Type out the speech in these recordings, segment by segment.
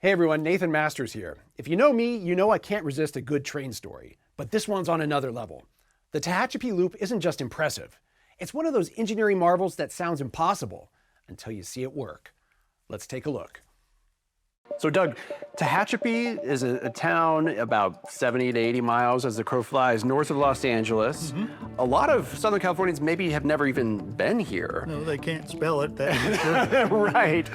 Hey everyone, Nathan Masters here. If you know me, you know I can't resist a good train story, but this one's on another level. The Tehachapi Loop isn't just impressive. It's one of those engineering marvels that sounds impossible until you see it work. Let's take a look. So Doug, Tehachapi is a town about 70 to 80 miles as the crow flies north of Los Angeles. A lot of Southern Californians maybe have never even been here. No, they can't spell it, that's for sure. Right.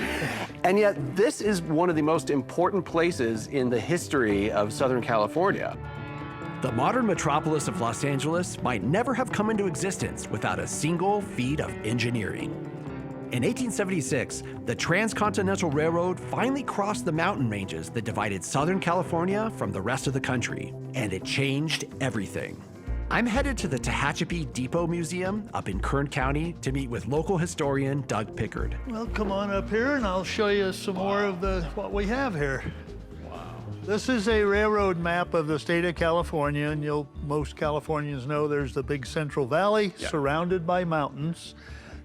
And yet this is one of the most important places in the history of Southern California. The modern metropolis of Los Angeles might never have come into existence without a single feat of engineering. In 1876, the Transcontinental Railroad finally crossed the mountain ranges that divided Southern California from the rest of the country, and it changed everything. I'm headed to the Tehachapi Depot Museum up in Kern County to meet with local historian Doug Pickard. Well, come on up here and I'll show you some more of what we have here. Wow. This is a railroad map of the state of California, and most Californians know there's the big Central Valley surrounded by mountains.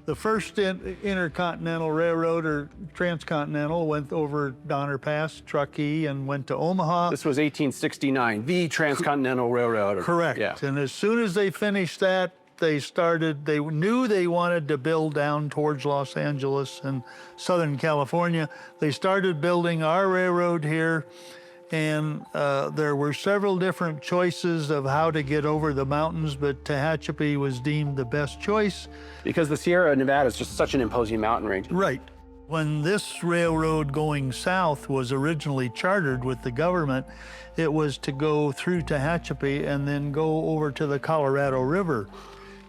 The first intercontinental railroad, or transcontinental, went over Donner Pass, Truckee, and went to Omaha. This was 1869, the Transcontinental Railroad. Correct. Yeah. And as soon as they finished that, they knew they wanted to build down towards Los Angeles and Southern California. They started building our railroad here, and there were several different choices of how to get over the mountains, but Tehachapi was deemed the best choice. Because the Sierra Nevada is just such an imposing mountain range. Right. When this railroad going south was originally chartered with the government, it was to go through Tehachapi and then go over to the Colorado River.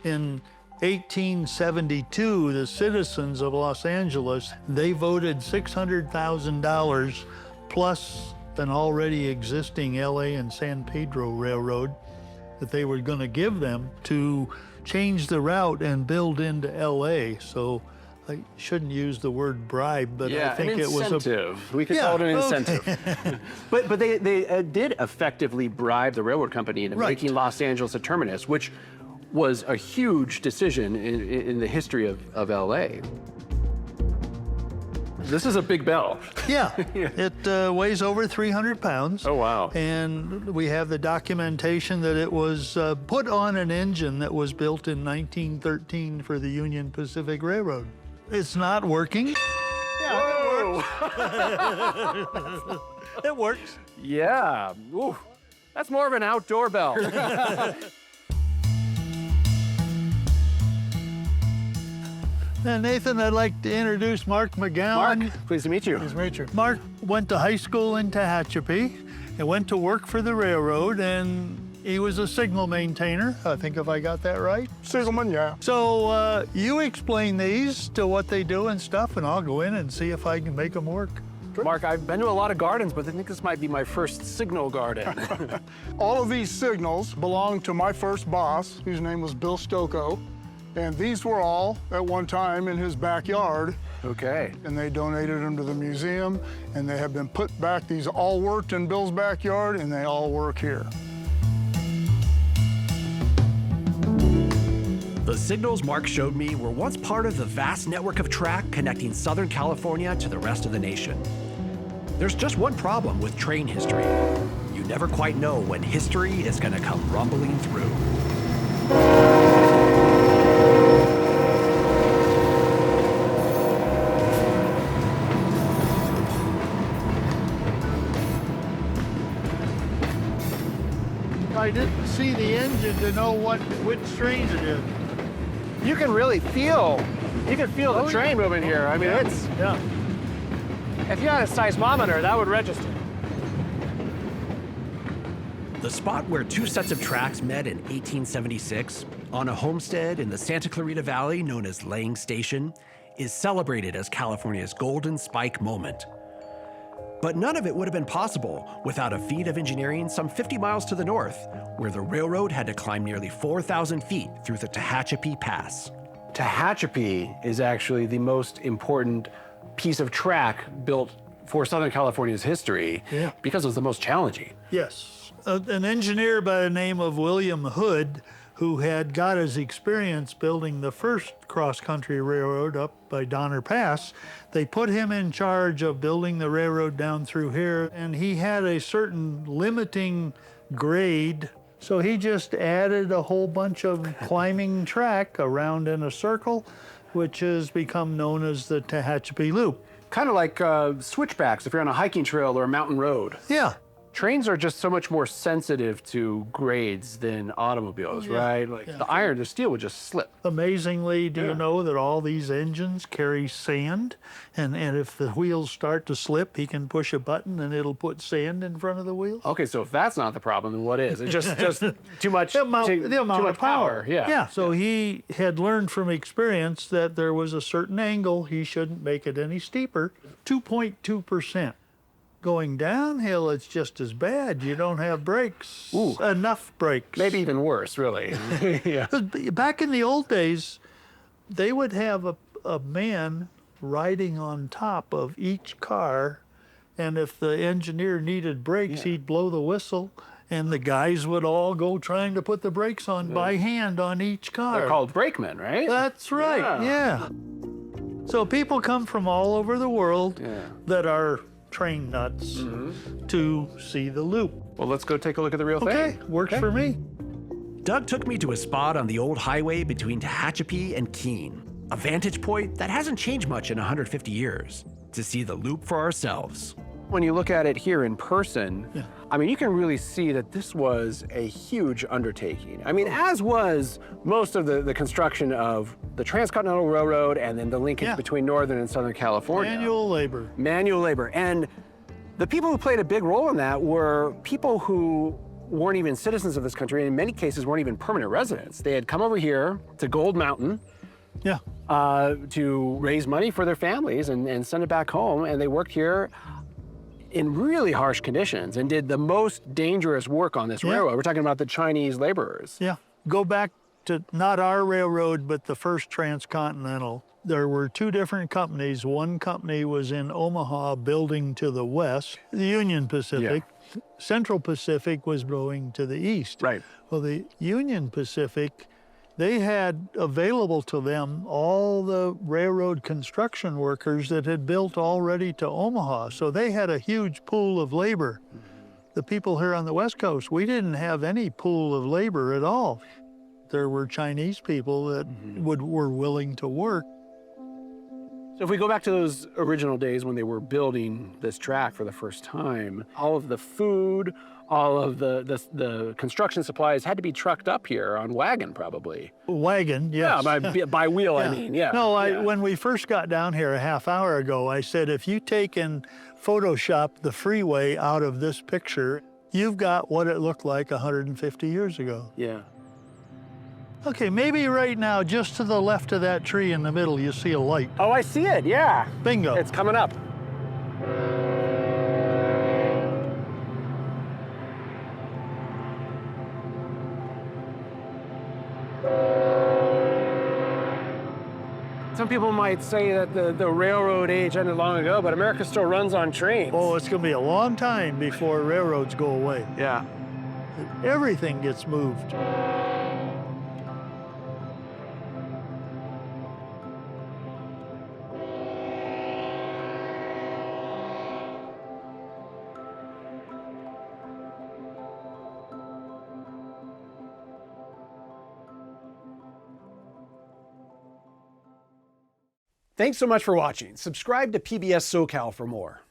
In 1872, the citizens of Los Angeles, they voted $600,000 plus an already existing LA and San Pedro Railroad that they were going to give them to change the route and build into LA. So I shouldn't use the word bribe, but I think it was incentive. We could call it an incentive. But they did effectively bribe the railroad company into making Los Angeles a terminus, which was a huge decision in the history of LA. This is a big bell. Yeah, it weighs over 300 pounds. Oh, wow. And we have the documentation that it was put on an engine that was built in 1913 for the Union Pacific Railroad. It's not working. Yeah, it works. It works. Yeah, ooh, that's more of an outdoor bell. And Nathan, I'd like to introduce Mark McGowan. Mark, pleased to meet you. Pleased to meet you. Mark went to high school in Tehachapi and went to work for the railroad, and he was a signal maintainer, I think, if I got that right. Signalmen, yeah. So you explain these to what they do and stuff, and I'll go in and see if I can make them work. Mark, I've been to a lot of gardens, but I think this might be my first signal garden. All of these signals belong to my first boss, whose name was Bill Stocco. And these were all, at one time, in his backyard. Okay. And they donated them to the museum, and they have been put back. These all worked in Bill's backyard, and they all work here. The signals Mark showed me were once part of the vast network of track connecting Southern California to the rest of the nation. There's just one problem with train history. You never quite know when history is going to come rumbling through. I didn't see the engine to know which train it is. You can really feel the train moving here. I mean, it's... Yeah. If you had a seismometer, that would register. The spot where two sets of tracks met in 1876, on a homestead in the Santa Clarita Valley known as Lang Station, is celebrated as California's golden spike moment. But none of it would have been possible without a feat of engineering some 50 miles to the north, where the railroad had to climb nearly 4,000 feet through the Tehachapi Pass. Tehachapi is actually the most important piece of track built for Southern California's history because it was the most challenging. Yes. An engineer by the name of William Hood, who had got his experience building the first cross-country railroad up by Donner Pass. They put him in charge of building the railroad down through here, and he had a certain limiting grade, so he just added a whole bunch of climbing track around in a circle, which has become known as the Tehachapi Loop. Kind of like switchbacks if you're on a hiking trail or a mountain road. Yeah. Trains are just so much more sensitive to grades than automobiles, right? Like the steel would just slip. Amazingly, do you know that all these engines carry sand? And if the wheels start to slip, he can push a button and it'll put sand in front of the wheels? Okay, so if that's not the problem, then what is? It's just too much, the amount of power. Yeah. So he had learned from experience that there was a certain angle, he shouldn't make it any steeper. 2.2%. Going downhill, it's just as bad. You don't have brakes, enough brakes. Maybe even worse, really. Yeah. Back in the old days, they would have a man riding on top of each car, and if the engineer needed brakes, he'd blow the whistle, and the guys would all go trying to put the brakes on by hand on each car. They're called brakemen, right? That's right, yeah. So people come from all over the world that are train nuts to see the loop. Well, let's go take a look at the real thing. Okay, works for me. Doug took me to a spot on the old highway between Tehachapi and Keene, a vantage point that hasn't changed much in 150 years, to see the loop for ourselves. When you look at it here in person, I mean, you can really see that this was a huge undertaking. I mean, as was most of the construction of the Transcontinental Railroad and then the linkage between Northern and Southern California. Manual labor. Manual labor. And the people who played a big role in that were people who weren't even citizens of this country, and in many cases weren't even permanent residents. They had come over here to Gold Mountain to raise money for their families and send it back home, and they worked here in really harsh conditions and did the most dangerous work on this railroad. We're talking about the Chinese laborers. Yeah. Go back to not our railroad, but the first transcontinental. There were two different companies. One company was in Omaha building to the west, the Union Pacific. Central Pacific was going to the east. Right. Well, the Union Pacific, they had available to them all the railroad construction workers that had built already to Omaha. So they had a huge pool of labor. The people here on the West Coast, we didn't have any pool of labor at all. There were Chinese people that were willing to work. So if we go back to those original days when they were building this track for the first time, all of the food, all of the construction supplies had to be trucked up here on wagon, probably. Wagon, yes. Yeah, by wheel, I mean, No, when we first got down here a half hour ago, I said, if you take and Photoshop the freeway out of this picture, you've got what it looked like 150 years ago. Yeah. Okay, maybe right now, just to the left of that tree in the middle, you see a light. Oh, I see it, yeah. Bingo. It's coming up. Some people might say that the railroad age ended long ago, but America still runs on trains. Oh, it's going to be a long time before railroads go away. Yeah. Everything gets moved. Thanks so much for watching. Subscribe to PBS SoCal for more.